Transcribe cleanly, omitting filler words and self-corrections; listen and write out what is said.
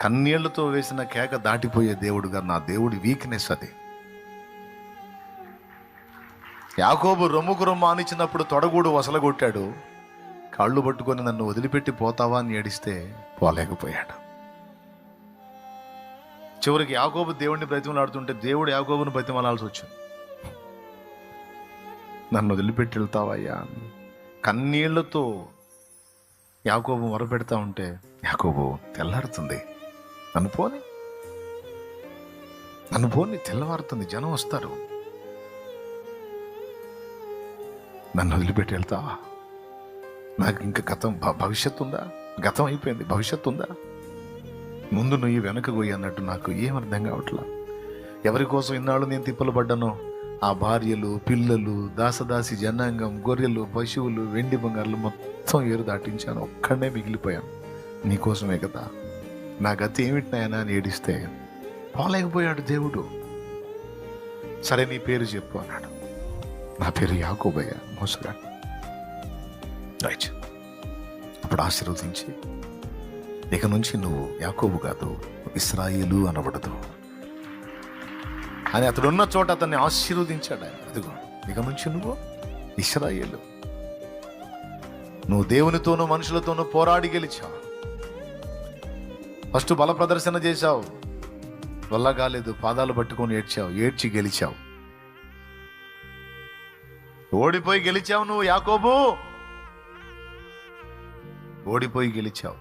కన్నీళ్లతో వేసిన కేక దాటిపోయే దేవుడుగా నా దేవుడి వీక్నెస్ అది. యాకోబు రొమ్ముకు రొమ్ము ఆనిచ్చినప్పుడు తొడగూడు వసలగొట్టాడు. కాళ్ళు పట్టుకొని నన్ను వదిలిపెట్టి పోతావా అని ఏడిస్తే పోలేకపోయాడు. చివరికి యాకోబు దేవుడిని బ్రతిమలాడుతుంటే దేవుడు యాకోబుని బ్రతిమలాల్సి వచ్చింది. నన్ను వదిలిపెట్టి వెళ్తావయ్యా అని కన్నీళ్లతో యాకోబు మొరపెడతా ఉంటే, యాకోబు తెల్లారుతుంది, నన్ను పోని తెల్లవారుతుంది, జనం వస్తారు, నన్ను వదిలిపెట్టి వెళ్తావా? నాకు ఇంకా భవిష్యత్తు ఉందా? గతం అయిపోయింది, భవిష్యత్తు ఉందా? ముందు నువ్వు వెనక పోయి అన్నట్టు నాకు ఏమర్థం కావట్లా. ఎవరి కోసం ఇన్నాళ్ళు నేను తిప్పలు పడ్డానో ఆ భార్యలు, పిల్లలు, దాసదాసి జనాంగం, గొర్రెలు, పశువులు, వెండి బంగారులు మొత్తం ఏరు దాటించాను, ఒక్కడనే మిగిలిపోయాను. నీకోసమే కదా. నా గతి ఏమిటినాయనా అని ఏడిస్తే పోలేకపోయాడు దేవుడు. సరే నీ పేరు చెప్పు అన్నాడు. నా పేరు యాకోబయ్య, మోసగాడు. రైట్. అప్పుడు ఆశీర్వదించి, ఇక నుంచి నువ్వు యాకోబు కాదు, ఇశ్రాయేలు అనబడదు అని అతడున్న చోట అతన్ని ఆశీర్వదించాడు ఆయన. అదిగో, ఇక నుంచి నువ్వు ఇశ్రాయేలు. నువ్వు దేవునితోనూ మనుషులతోనూ పోరాడి గెలిచావు. ఫస్ట్ బల ప్రదర్శన చేశావు, వల్ల కాలేదు, పాదాలు పట్టుకొని ఏడ్చి గెలిచావు. ఓడిపోయి గెలిచావు నువ్వు యాకోబు, ఓడిపోయి గెలిచావు.